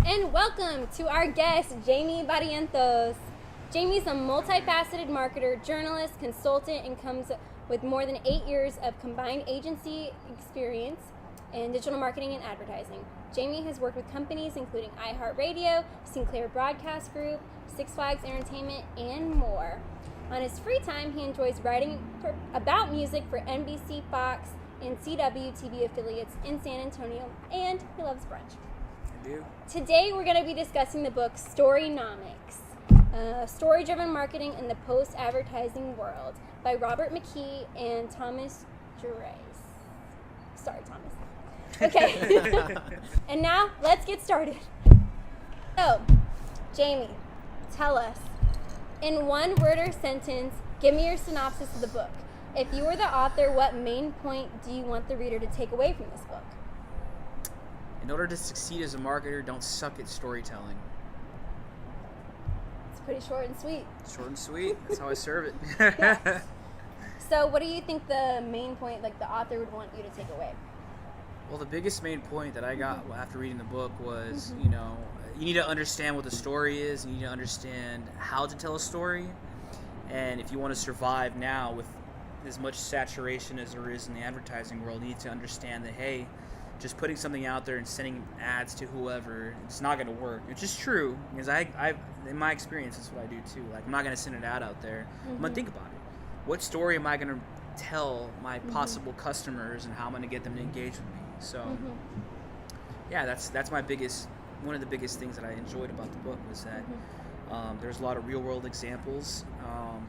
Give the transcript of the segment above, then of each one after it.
And welcome to our guest, Jamie Barrientos. Jamie's a multifaceted marketer, journalist, consultant, and comes with more than 8 years of combined agency experience in digital marketing and advertising. Jamie has worked with companies including iHeartRadio, Sinclair Broadcast Group, Six Flags Entertainment, and more. On his free time, he enjoys writing about music for NBC, Fox, and CW TV affiliates in San Antonio, and he loves brunch. I do. Today, we're going to be discussing the book Storynomics, Story-Driven Marketing in the Post-Advertising World by Robert Mckee and Thomas Gerace. Sorry, Thomas. Okay. And now, let's get started. So, Jamie, tell us, in one word or sentence, give me your synopsis of the book. If you were the author, what main point do you want the reader to take away from this book? In order to succeed as a marketer, don't suck at storytelling. It's pretty short and sweet. Short and sweet. That's how I serve it. Yeah. So what do you think the main point, like the author would want you to take away? Well, the biggest main point that I got after reading the book was, you need to understand what the story is. You need to understand how to tell a story. And if you want to survive now with as much saturation as there is in the advertising world, you need to understand that, hey, just putting something out there and sending ads to whoever, it's not going to work. It's just true, because I in my experience, that's what I do too. Like, I'm not going to send an ad out there. I'm going to think about it. What story am I going to tell my possible customers, and how I'm going to get them to engage with me? So, yeah, that's my one of the biggest things that I enjoyed about the book was that there's a lot of real-world examples.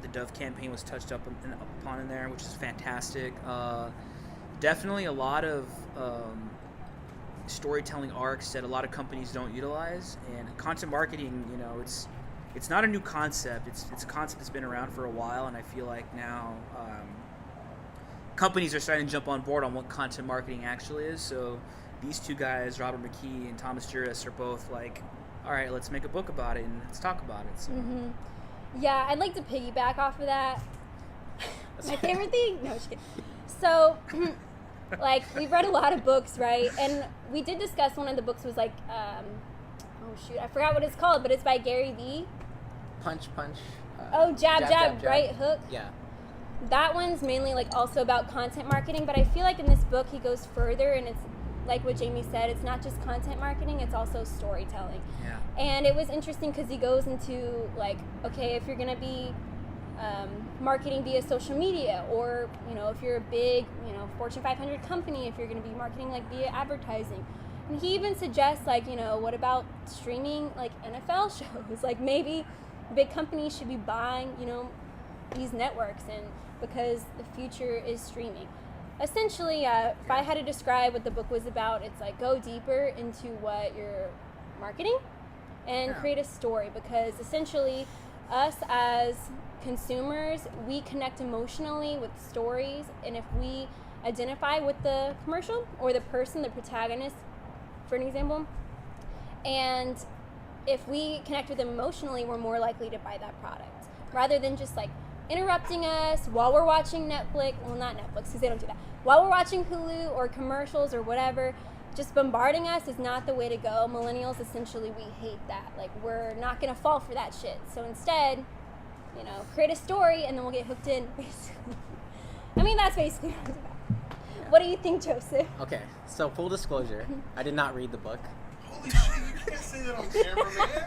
The Dove campaign was touched upon in there, which is fantastic. Definitely a lot of storytelling arcs that a lot of companies don't utilize. And content marketing, it's not a new concept. It's a concept that's been around for a while, and I feel like now companies are starting to jump on board on what content marketing actually is. So these two guys, Robert Mckee and Thomas Gerace, are both like, all right, let's make a book about it and let's talk about it. So. Yeah, I'd like to piggyback off of that. My favorite thing? No, just kidding. So, like, we've read a lot of books, right? And we did discuss one of the books was like, I forgot what it's called, but it's by Gary Vee. Punch. Jab, right hook. Yeah. That one's mainly like also about content marketing, but I feel like in this book he goes further, and it's like what Jamie said, it's not just content marketing, it's also storytelling. Yeah. And it was interesting because he goes into like, okay, if you're going to be marketing via social media, or if you're a big Fortune 500 company, if you're going to be marketing like via advertising, and he even suggests like what about streaming like NFL shows, like maybe big companies should be buying these networks, and because the future is streaming. Essentially, if I had to describe what the book was about, it's like go deeper into what you're marketing and create a story, because essentially us as consumers, we connect emotionally with stories, and if we identify with the commercial or the person, the protagonist, for an example, and if we connect with them emotionally, we're more likely to buy that product, rather than just like interrupting us while we're watching Netflix. Well, not Netflix, because they don't do that. While we're watching Hulu or commercials or whatever, just bombarding us is not the way to go. Millennials, essentially, we hate that. Like, we're not going to fall for that shit. So instead, create a story, and then we'll get hooked in, basically. I mean, that's basically what it's about. Yeah. What do you think, Joseph? Okay, so full disclosure, I did not read the book. Holy shit, you can't say that on camera, man.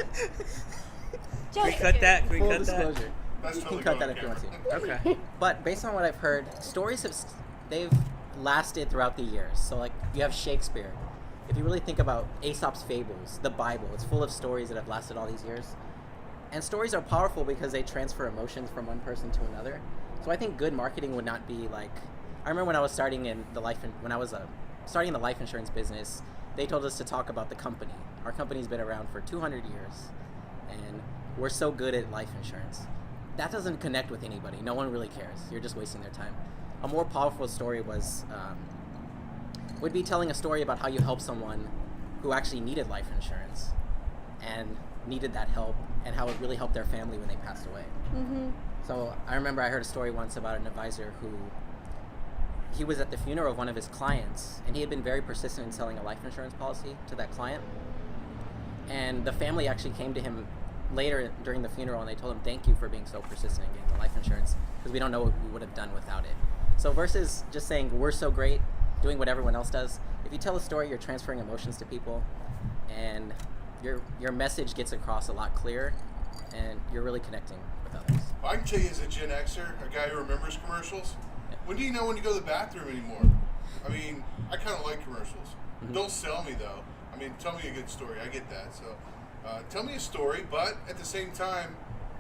Joseph. Can we cut that? Full disclosure. That's You can totally cut that going if you want to. Okay. But based on what I've heard, stories they've lasted throughout the years. So like you have Shakespeare. If you really think about Aesop's fables, the Bible, it's full of stories that have lasted all these years. And stories are powerful because they transfer emotions from one person to another. So I think good marketing would not be like, I remember when I was starting in the life insurance business, they told us to talk about the company. Our company's been around for 200 years, and we're so good at life insurance. That doesn't connect with anybody. No one really cares. You're just wasting their time. A more powerful story would be telling a story about how you help someone who actually needed life insurance and needed that help, and how it really helped their family when they passed away. So I remember I heard a story once about an advisor who, he was at the funeral of one of his clients, and he had been very persistent in selling a life insurance policy to that client. And the family actually came to him later during the funeral, and they told him, thank you for being so persistent in getting the life insurance, because we don't know what we would have done without it. So versus just saying we're so great, doing what everyone else does, if you tell a story, you're transferring emotions to people, and your message gets across a lot clearer, and you're really connecting with others. Well, I can tell you as a Gen Xer, a guy who remembers commercials, when do you know when to go to the bathroom anymore? I mean, I kind of like commercials. Mm-hmm. Don't sell me, though. I mean, tell me a good story. I get that. So tell me a story, but at the same time,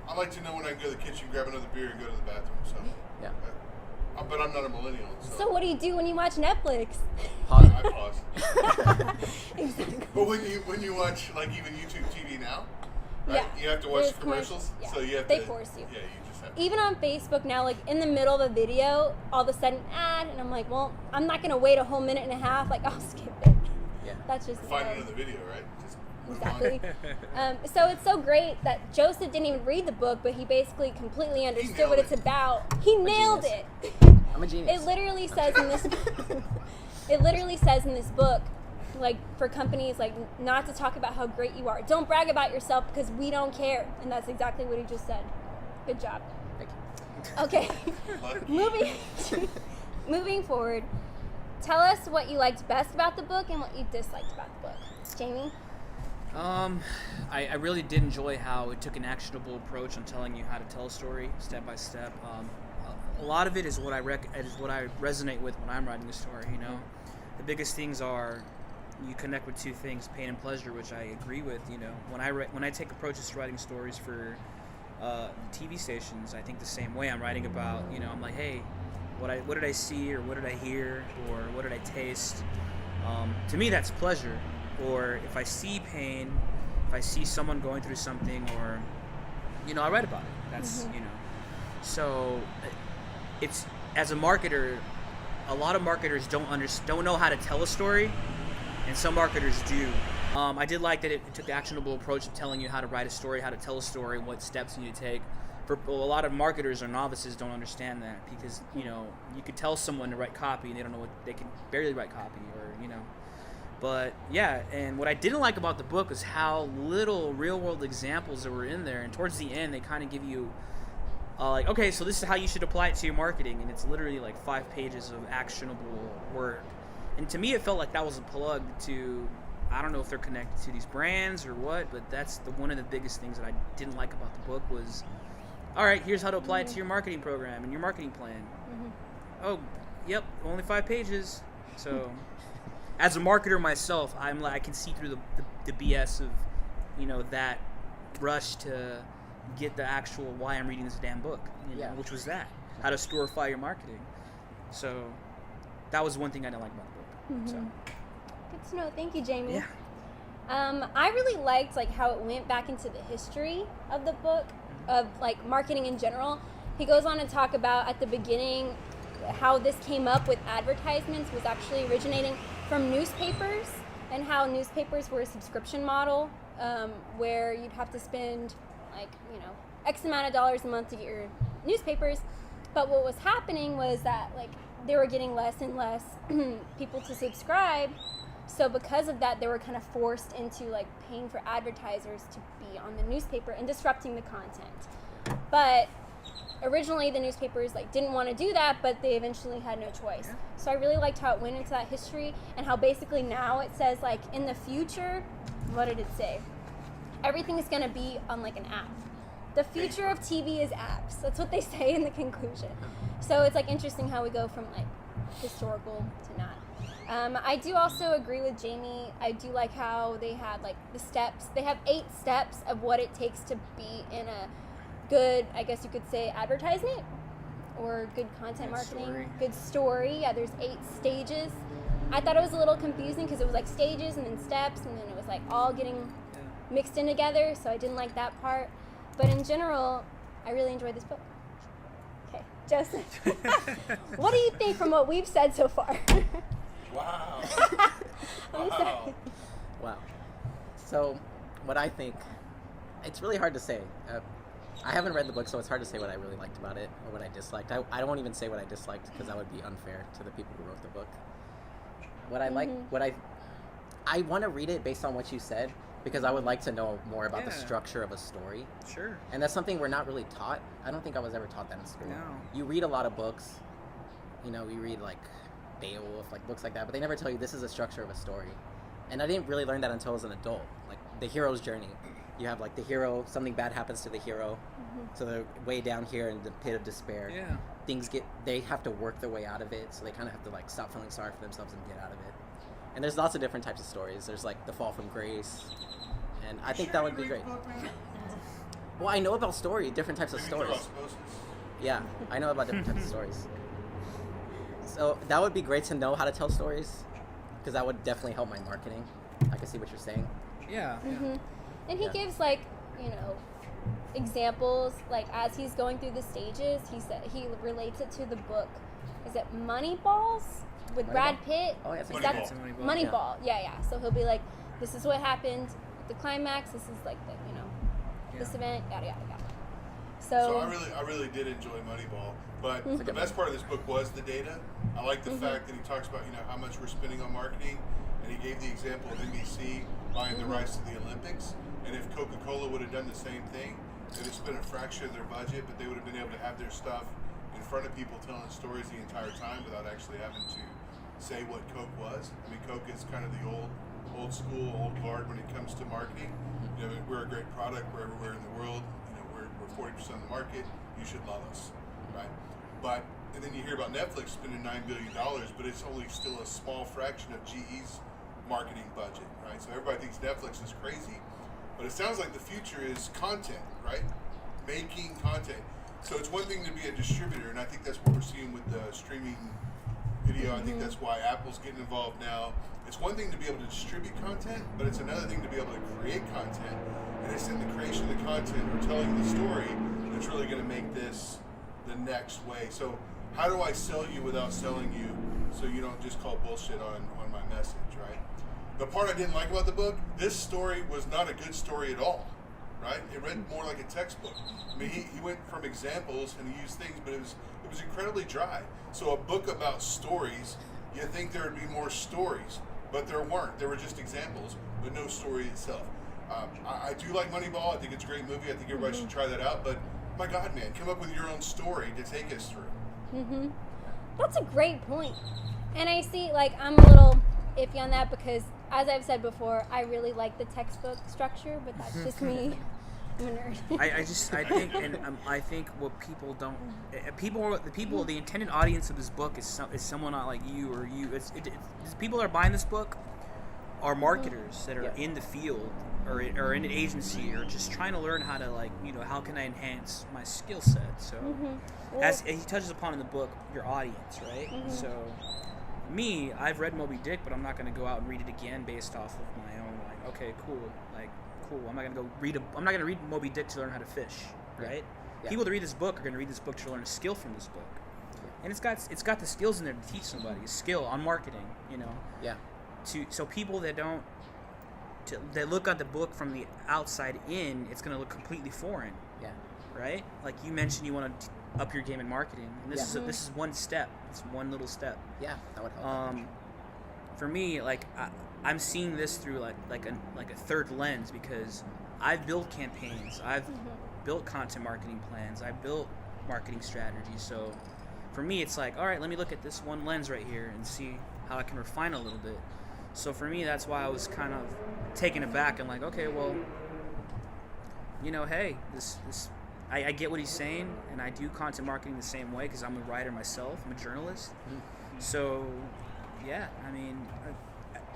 I like to know when I can go to the kitchen, grab another beer, and go to the bathroom. So, Yeah. But I'm not a millennial. So what do you do when you watch Netflix? Pause. I pause. Exactly. But when you watch, like, even YouTube TV now, right? Yeah. You have to watch There's commercials. Yeah. So you have They to. force you. Yeah, you just have to. Even on Facebook now, like in the middle of a video, all of a sudden ad, and I'm like, well, I'm not gonna wait a whole minute and a half. Like I'll skip it. Yeah. That's just Find another video, right? Just move exactly. on. So it's so great that Joseph didn't even read the book, but he basically completely understood nailed what it's it. about. He nailed genius. it. I'm a genius. It literally says in this. It literally says in this book, like for companies, like not to talk about how great you are. Don't brag about yourself because we don't care, and that's exactly what he just said. Good job. Thank you. Okay, Lucky. moving forward. Tell us what you liked best about the book and what you disliked about the book. Jamie? I really did enjoy how it took an actionable approach on telling you how to tell a story step by step. A lot of it is what I resonate with when I'm writing a story. You know, the biggest things are you connect with two things: pain and pleasure, which I agree with. You know, when I take approaches to writing stories for TV stations, I think the same way. I'm writing about, you know, I'm like, hey, what did I see, or what did I hear, or what did I taste? To me, that's pleasure. Or if I see pain, if I see someone going through something, or, you know, I write about it. That's, you know. So it's, as a marketer, a lot of marketers don't know how to tell a story, and some marketers do. I did like that it took the actionable approach of telling you how to write a story, how to tell a story, what steps you need to take. For a lot of marketers or novices don't understand that, because, you know, you could tell someone to write copy and they don't know they can barely write copy, or, you know. But yeah, and what I didn't like about the book was how little real world examples there were in there, and towards the end they kind of give you like, okay, so this is how you should apply it to your marketing, and it's literally like 5 pages of actionable work. And to me it felt like that was a plug to, I don't know if they're connected to these brands or what, but that's one of the biggest things that I didn't like about the book was, all right, here's how to apply it to your marketing program and your marketing plan. Oh, yep, only 5 pages. So, as a marketer myself, I can see through the BS of, you know, that rush to get the actual why I'm reading this damn book, you know, which was that, how to storify your marketing. So, that was one thing I didn't like about the book. So. Good to know. Thank you, Jamie. Yeah. I really liked like how it went back into the history of the book, of like marketing in general. He goes on to talk about at the beginning how this came up with advertisements was actually originating from newspapers, and how newspapers were a subscription model where you'd have to spend like, you know, X amount of dollars a month to get your newspapers. But what was happening was that like they were getting less and less people to subscribe. So because of that, they were kind of forced into like paying for advertisers to be on the newspaper and disrupting the content. But originally the newspapers like didn't want to do that, but they eventually had no choice. So I really liked how it went into that history, and how basically now it says like in the future, what did it say? Everything is going to be on like an app. The future of TV is apps. That's what they say in the conclusion. So it's like interesting how we go from like historical to not. I do also agree with Jamie. I do like how they had like the steps. They have 8 steps of what it takes to be in a good, I guess you could say, advertisement or good content marketing. Good story. Yeah, there's 8 stages. I thought it was a little confusing because it was like stages and then steps, and then it was like all getting mixed in together, so I didn't like that part. But in general, I really enjoyed this book. Okay, Joseph, what do you think from what we've said so far? Wow. I'm sorry. Wow. So, what I think, it's really hard to say. I haven't read the book, so it's hard to say what I really liked about it or what I disliked. I won't even say what I disliked because that would be unfair to the people who wrote the book. What I like, I want to read it based on what you said, because I would like to know more about the Yeah. structure of a story. Sure. And that's something we're not really taught. I don't think I was ever taught that in school. No. You read a lot of books. You know, we read like Beowulf, like books like that, but they never tell you this is the structure of a story. And I didn't really learn that until I was an adult. Like the hero's journey. You have like the hero, something bad happens to the hero. So they're way down here in the pit of despair. Yeah. They have to work their way out of it, so they kind of have to like stop feeling sorry for themselves and get out of it. And there's lots of different types of stories. There's like the fall from grace, and I think that would be great. Well, I know about different types of Maybe through stories. osmosis. Yeah, I know about different types of stories. So that would be great to know how to tell stories, because that would definitely help my marketing. I can see what you're saying. Yeah. And he Yeah. gives like, you know, examples, like as he's going through the stages. He relates it to the book. Is it Moneyballs with Brad Pitt? Oh, yeah, it's Is a that- It's a Moneyball. Moneyball. Yeah. So he'll be like, this is what happened at the climax. This is like the, you know, this event. Yada yada yada. So I really did enjoy Moneyball, but Mhm. the best part of this book was the data. I like the fact that he talks about, you know, how much we're spending on marketing, and he gave the example of NBC buying the rights to the Olympics. And if Coca-Cola would have done the same thing, they'd have spent a fraction of their budget, but they would have been able to have their stuff in front of people telling stories the entire time without actually having to say what Coke was. I mean, Coke is kind of the old school, old guard when it comes to marketing. You know, we're a great product. We're everywhere in the world. You know, we're 40% of the market. You should love us, right? But and then you hear about Netflix spending $9 billion, but it's only still a small fraction of GE's marketing budget, right? So everybody thinks Netflix is crazy, but it sounds like the future is content, right? Making content. So it's one thing to be a distributor, and I think that's what we're seeing with the streaming video. I think that's why Apple's getting involved now. It's one thing to be able to distribute content, but it's another thing to be able to create content. And it's in the creation of the content or telling the story that's really going to make this the next way. So how do I sell you without selling you so you don't just call bullshit on my message, right? The part I didn't like about the book, this story was not a good story at all, right? It read more like a textbook. I mean, he went from examples and he used things, but it was incredibly dry. So a book about stories, you think there would be more stories, but there weren't. There were just examples, but no story itself. I do like Moneyball. I think it's a great movie. I think everybody should try that out. But my God, man, come up with your own story to take us through. That's a great point. And I see, like, I'm a little iffy on that because, as I've said before, I really like the textbook structure, but that's just me. I'm a nerd. I think what people don't, the intended audience of this book is someone not like you or you. It's people that are buying this book are marketers that are in the field or in an agency or just trying to learn how to, like, you know, how can I enhance my skill set. So as he touches upon in the book, your audience, right? So me, I've read Moby Dick, but I'm not going to go out and read it again based off of my own, like, okay, cool. I'm not going to read Moby Dick to learn how to fish, right? Yeah. People that read this book are going to read this book to learn a skill from this book. And it's got the skills in there to teach somebody, a skill on marketing, you know. Yeah. So people that that look at the book from the outside in, it's going to look completely foreign. Yeah. Right? Like you mentioned, you want to up your game in marketing, and this is one step. It's one little step. Yeah, that would help. For me, like I'm seeing this through like a third lens because I've built campaigns, I've built content marketing plans, I've built marketing strategies. So for me, it's like, all right, let me look at this one lens right here and see how I can refine a little bit. So for me, that's why I was kind of taken aback and like, okay, well, you know, hey, I get what he's saying, and I do content marketing the same way because I'm a writer myself. I'm a journalist. So, yeah, I mean,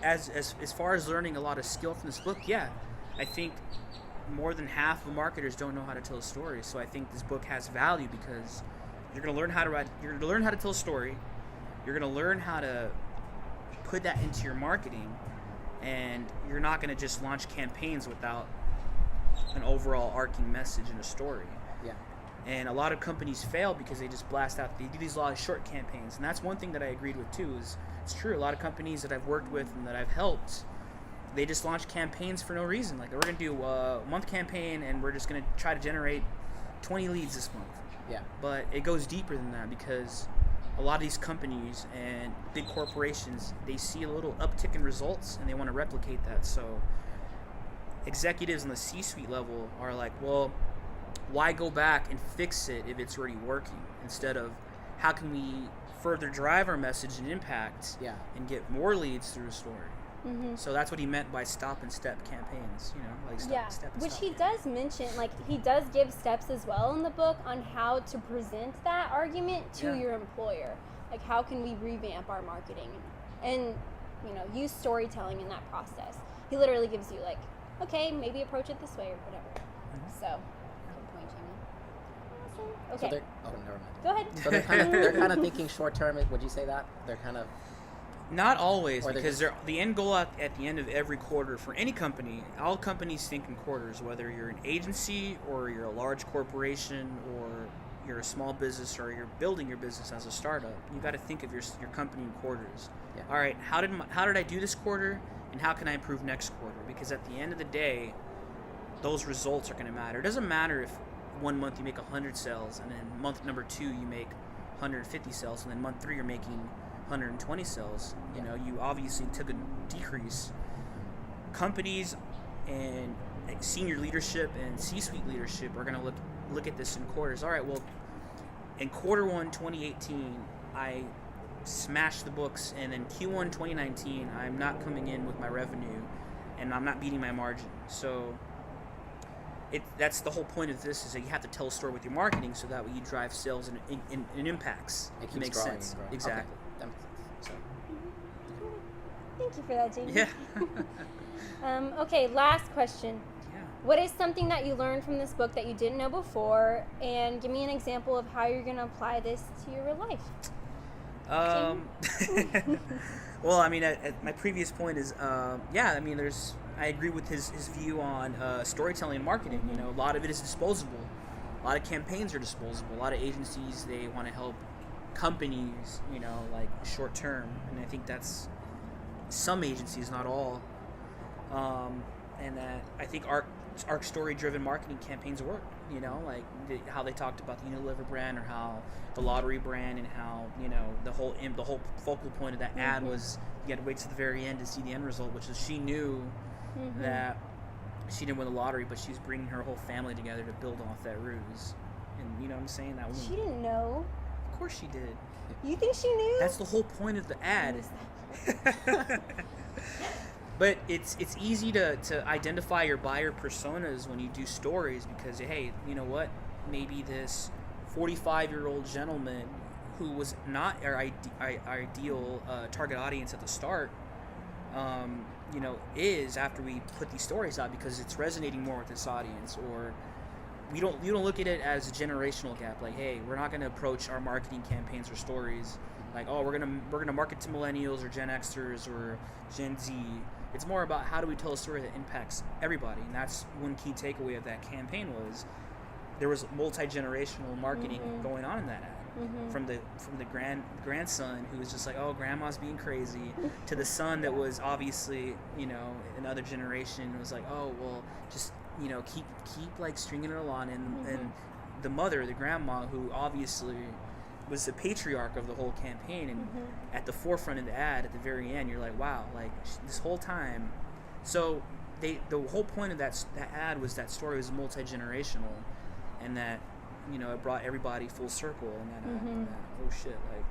as far as learning a lot of skill from this book, yeah, I think more than half of marketers don't know how to tell a story. So I think this book has value because you're going to learn how to write. You're going to learn how to tell a story. You're going to learn how to put that into your marketing, and you're not going to just launch campaigns without an overall arcing message and a story. Yeah. And a lot of companies fail because they just blast out. They do these a lot of short campaigns, and that's one thing that I agreed with too. Is it's true. A lot of companies that I've worked with and that I've helped, they just launch campaigns for no reason. Like, we're gonna do a month campaign, and we're just gonna try to generate 20 leads this month. Yeah. But it goes deeper than that because a lot of these companies and big corporations, they see a little uptick in results and they want to replicate that. So executives on the C-suite level are like, well, why go back and fix it if it's already working? Instead of, how can we further drive our message and impact and get more leads through a story? So that's what he meant by stop and step campaigns, like step and which stop. he does mention, like he does give steps as well in the book on how to present that argument to your employer. Like, how can we revamp our marketing and use storytelling in that process. He literally gives you like, okay, maybe approach it this way or whatever. So, good point, Jamie. Awesome. Okay. So they're, never mind. Go ahead. So they're kind of thinking short term. Would you say that they're kind of? Not always, Or they're because just- the end goal at the end of every quarter for any company, all companies think in quarters, whether you're an agency or you're a large corporation or you're a small business or you're building your business as a startup. You got to think of your company in quarters. Yeah. All right, how did I do this quarter, and how can I improve next quarter? Because at the end of the day, those results are going to matter. It doesn't matter if 1 month you make 100 sales, and then month number 2 you make 150 sales, and then month 3 you're making 120 sales. You obviously took a decrease. Companies and senior leadership and C-suite leadership are going to look at this in quarters. All right, well, in quarter 1 2018 I smashed the books, and then Q1 2019 I'm not coming in with my revenue and I'm not beating my margin. So that's the whole point of this, is that you have to tell a story with your marketing so that way you drive sales and impacts. It keeps makes growing sense. and growing. Exactly. Okay. That makes sense. Thank you for that, Jamie. Yeah. Okay, last question. Yeah. What is something that you learned from this book that you didn't know before? And give me an example of how you're going to apply this to your real life. Well, I mean, my previous point is, I agree with his view on storytelling and marketing. A lot of it is disposable. A lot of campaigns are disposable. A lot of agencies, they want to help companies, like short term. And I think that's some agencies, not all. And that I think arc story-driven marketing campaigns work. Like how they talked about the Unilever brand, or how the lottery brand, and how the whole focal point of that ad was you had to wait to the very end to see the end result, which is she knew that she didn't win the lottery, but she was bringing her whole family together to build off that ruse. And you know what I'm saying? That woman, She didn't know. of course she did. You think she knew? That's the whole point of the ad. But it's easy to identify your buyer personas when you do stories, because, hey, you know what? Maybe this 45-year-old gentleman who was not our ideal target audience at the start, is, after we put these stories out, because it's resonating more with this audience. Or you don't look at it as a generational gap. Like, hey, we're not going to approach our marketing campaigns or stories like, oh, we're gonna market to millennials or Gen Xers or Gen Z. It's more about how do we tell a story that impacts everybody, and that's one key takeaway of that campaign was there was multi-generational marketing going on in that ad. From the grandson who was just like, oh, grandma's being crazy, to the son that was obviously another generation was like, oh, well, just keep like stringing it along, and the mother, the grandma, who obviously was the patriarch of the whole campaign, and at the forefront of the ad at the very end, you're like, wow, like this whole time. So the whole point of that ad was that story was multi-generational, and that it brought everybody full circle in that ad. And that, oh shit, like,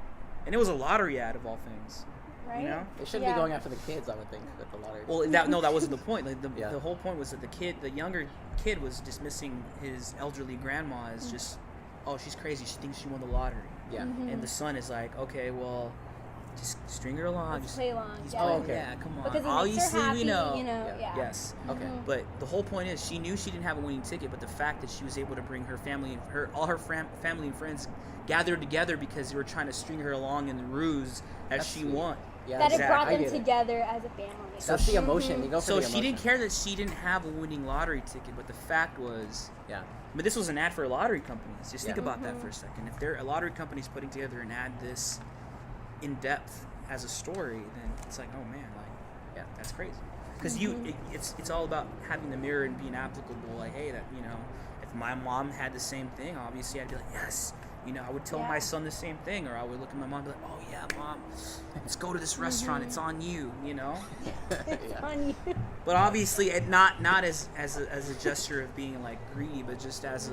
and it was a lottery ad of all things. Right? They shouldn't be going after the kids, I would think, with the lottery. Well, that wasn't the point. Like the whole point was that the younger kid was dismissing his elderly grandma as just, oh, she's crazy, she thinks she won the lottery. Yeah. And the son is like, okay, well, just string her along. Let's play along. He's Yeah. playing, Oh, okay. yeah, come on. Because it Obviously, makes her happy, we know. Yeah. Yes. Okay. But the whole point is, she knew she didn't have a winning ticket, but the fact that she was able to bring her family, all her family and friends gathered together because they were trying to string her along in the ruse as That's she sweet. won. Yeah, That it exactly. brought I them get it. together as a family. That's the emotion. You go for So the she didn't emotion. care that she didn't have a winning lottery ticket, but the fact was, Yeah. but this was an ad for a lottery company. Just think Yeah. about that for a second. If a lottery company's putting together an ad this in depth as a story, then it's like, oh man, like, yeah, that's crazy. Because it's all about having the mirror and being applicable. Like, hey, that if my mom had the same thing, obviously I'd be like, yes, You know, I would tell my son the same thing, or I would look at my mom and be like, oh yeah, Mom, let's go to this restaurant, it's on you, you know? It's on you. But obviously, not as a gesture of being like greedy, but just as a,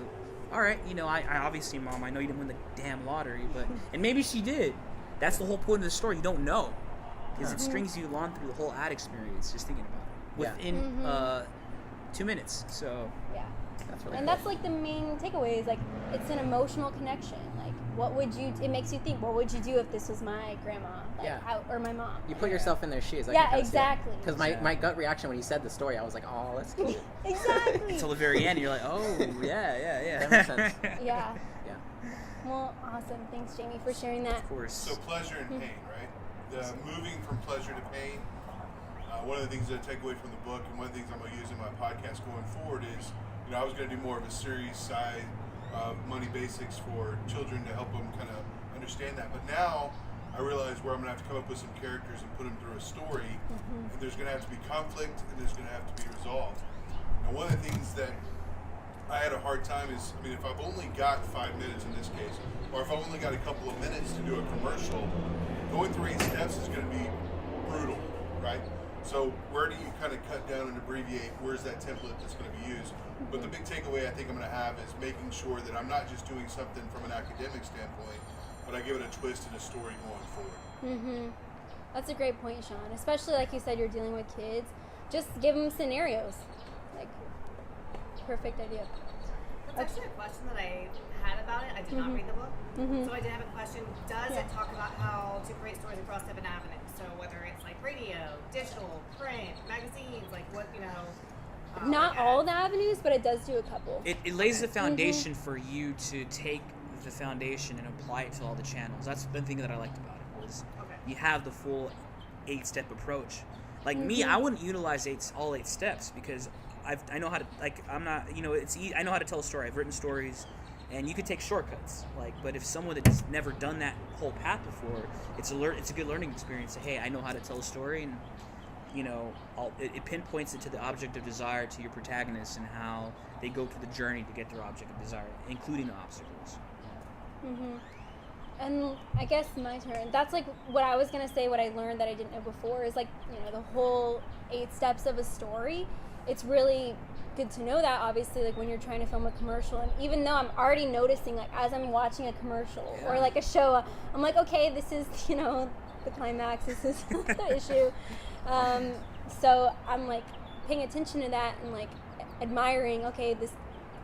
all right, you know, I obviously, Mom, I know you didn't win the damn lottery, but, and maybe she did. That's the whole point of the story. You don't know, because it strings you along through the whole ad experience, just thinking about it, within 2 minutes. So yeah. That's really And cool. that's like the main takeaway is like it's an emotional connection. Like what would you? It makes you think. What would you do if this was my grandma? Like, how, or my mom? You put yourself in their shoes. Yeah, exactly. Because my gut reaction when you said the story, I was like, oh, that's cute. Exactly. until the very end, you're like, oh yeah. That makes sense. Yeah. Yeah. Well, awesome. Thanks, Jamie, for sharing that. Of course. So pleasure and pain, right? The moving from pleasure to pain. One of the things that I take away from the book, and one of the things I'm going to use in my podcast going forward is, you know, I was going to do more of a serious side of money basics for children to help them kind of understand that. But now I realize where I'm going to have to come up with some characters and put them through a story, and there's going to have to be conflict, and there's going to have to be resolved. Now, one of the things that I had a hard time is, I mean, if I've only got 5 minutes in this case, or if I've only got a couple of minutes to do a commercial, going through 8 steps is going to be brutal, right? So where do you kind of cut down and abbreviate? Where's that template that's going to be used? But the big takeaway I think I'm going to have is making sure that I'm not just doing something from an academic standpoint, but I give it a twist and a story going forward. That's a great point, Shawn. Especially like you said, you're dealing with kids. Just give them scenarios. Like, perfect idea. That's actually a question that I had about it. I did not read the book. So I did have a question. Does it talk about how to create stories across 7 avenues? So whether it's like radio, digital, print, magazines, like what, you know. Not all the avenues, but it does do a couple. It lays the foundation for you to take the foundation and apply it to all the channels. That's the thing that I liked about it, was you have the full 8-step approach. Like me, I wouldn't utilize all 8 steps because I know how to, like, I'm not, you know, I know how to tell a story. I've written stories, and you could take shortcuts. Like, but if someone that's never done that whole path before, it's a good learning experience. Hey, I know how to tell a story, and you know, it pinpoints it to the object of desire, to your protagonist, and how they go through the journey to get their object of desire, including the obstacles. And I guess my turn. That's like what I was gonna say. What I learned that I didn't know before is like, you know, the whole 8 steps of a story. It's really good to know that, obviously, like when you're trying to film a commercial. And even though I'm already noticing, like as I'm watching a commercial or like a show, I'm like, okay, this is, you know, the climax. This is the issue. So I'm like paying attention to that and like admiring. Okay,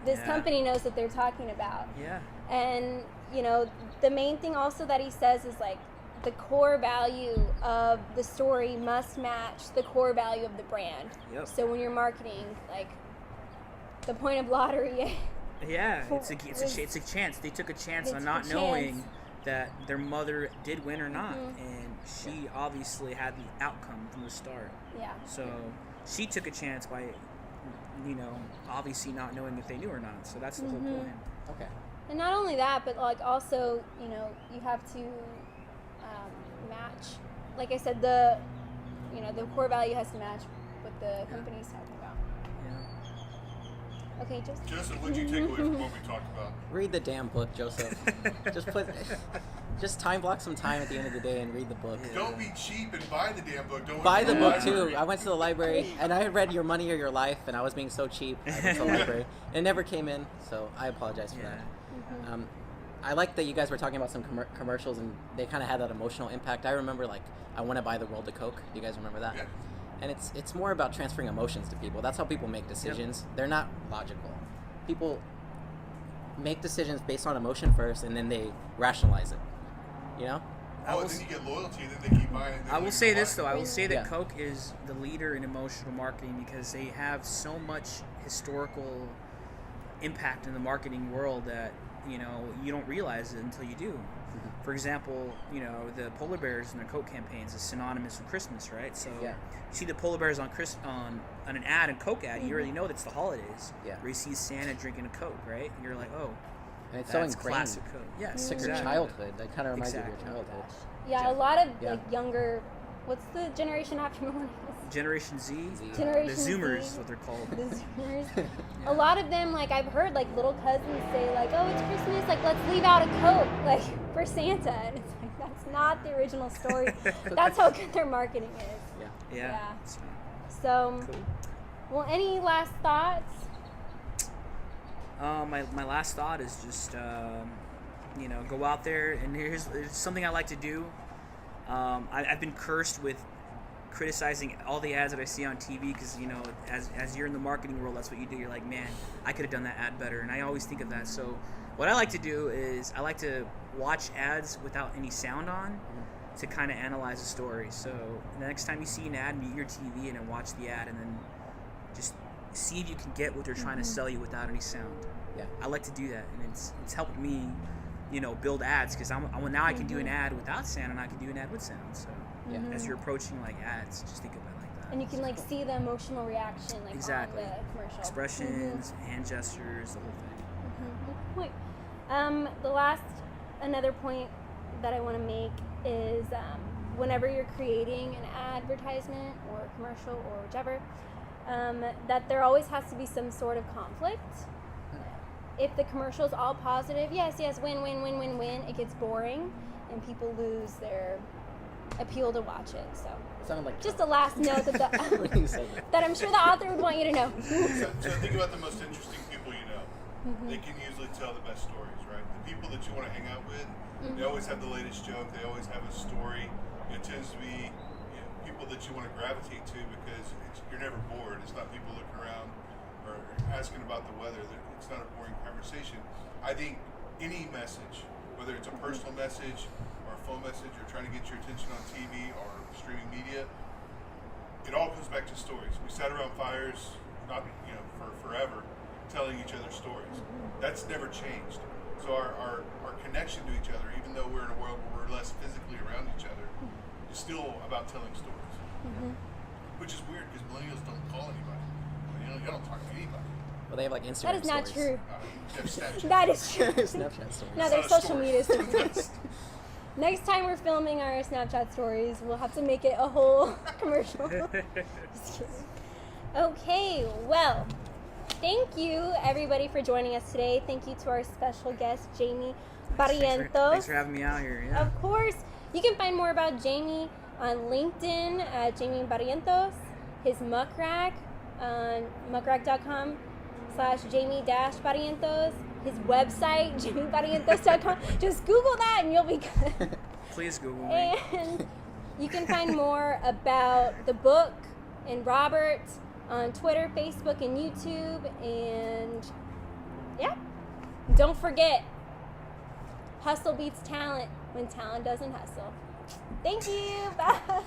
this company knows what they're talking about. Yeah. And you know, the main thing also that he says is like the core value of the story must match the core value of the brand. Yep. So when you're marketing, like the point of lottery. Yeah, it's a chance. They took a chance on not knowing that their mother did win or not, and she obviously had the outcome from the start. Yeah. So she took a chance by, you know, obviously not knowing if they knew or not. So that's the whole point. Okay. And not only that, but like also, you know, you have to match. Like I said, the core value has to match what the company's talking about. Yeah. Okay, Joseph, what did you take away from what we talked about? Read the damn book, Joseph. Just time block some time at the end of the day and read the book. Don't be cheap and buy the damn book. Don't Buy went to the book library. too. I went to the library and I had read Your Money or Your Life, and I was being so cheap. I went to the library. It never came in, so I apologize for that. I like that you guys were talking about some commercials, and they kind of had that emotional impact. I remember, like, I Want to Buy the World of Coke. Do you guys remember that? Yeah. And it's more about transferring emotions to people. That's how people make decisions. They're not logical. People make decisions based on emotion first, and then they rationalize it. You know? Oh, and then you get loyalty, and then they keep buying it. I will say this though. I will say that Yeah. Coke is the leader in emotional marketing because they have so much historical impact in the marketing world that, you know, you don't realize it until you do. For example, you know, the polar bears in their Coke campaigns is synonymous with Christmas, right? So you see the polar bears on an ad, and Coke ad, you already know that's the holidays. Yeah. Where you see Santa drinking a Coke, right? You're like, oh, And it's so that's ingrained. classic Coke. Yes, It's like your exactly. childhood. That kind of reminds you of Exactly. your childhood. Yeah, a lot of Yeah. like younger. What's the generation after millennials? Generation Z. Generation The Zoomers Z. is what they're called. The Zoomers. A lot of them, like I've heard, like little cousins say, like, "Oh, it's Christmas. Like, let's leave out a coat, like for Santa." And it's like that's not the original story. That's how good their marketing is. Yeah. So, Cool. well, any last thoughts? My last thought is just go out there, and here's something I like to do. I've been cursed with criticizing all the ads that I see on TV because as you're in the marketing world, that's what you do. You're like, man, I could have done that ad better, and I always think of that. So what I like to do is I like to watch ads without any sound on to kind of analyze the story. So the next time you see an ad, mute your TV and then watch the ad, and then just see if you can get what they're trying to sell you without any sound. Yeah. I like to do that, and it's helped me, build ads because now I can do an ad without sound and I can do an ad with sound. So as you're approaching like ads, just think of it like that. And you can like see the emotional reaction, like Exactly. on the commercial. Expressions, hand gestures, the whole thing. Good point. Another point that I want to make is whenever you're creating an advertisement or a commercial or whichever, that there always has to be some sort of conflict. If the commercial is all positive, yes, win, it gets boring and people lose their appeal to watch it. So Sounded like just a last note When you said that. that I'm sure the author would want you to know. So think about the most interesting people you know. They can usually tell the best stories, right? The people that you want to hang out with, they always have the latest joke. They always have a story. It tends to be people that you want to gravitate to because you're never bored. It's not people looking around or asking about the weather. It's not a boring conversation. I think any message, whether it's a personal message or a phone message or trying to get your attention on TV or streaming media, it all comes back to stories. We sat around fires, not for forever, telling each other stories. That's never changed. So our connection to each other, even though we're in a world where we're less physically around each other, is still about telling stories. Which is weird because millennials don't call anybody. You don't talk to anybody. Well, they have like Instagram That is not stories. true. You have Snapchat. That is true. Snapchat stories. No, they're It's not a social story. media stories. Next time we're filming our Snapchat stories, we'll have to make it a whole commercial. Just kidding. Okay, well, thank you everybody for joining us today. Thank you to our special guest, Jamie Barrientos. Thanks for having me out here. Yeah. Of course, you can find more about Jamie on LinkedIn at Jamie Barrientos, his muck rack on muckrack.com/Jamie-Barrientos, his website, jamiebarrientos.com. Just Google that and you'll be good. Please Google me. And you can find more about the book and Robert on Twitter, Facebook, and YouTube. And yeah, don't forget, hustle beats talent when talent doesn't hustle. Thank you. Bye.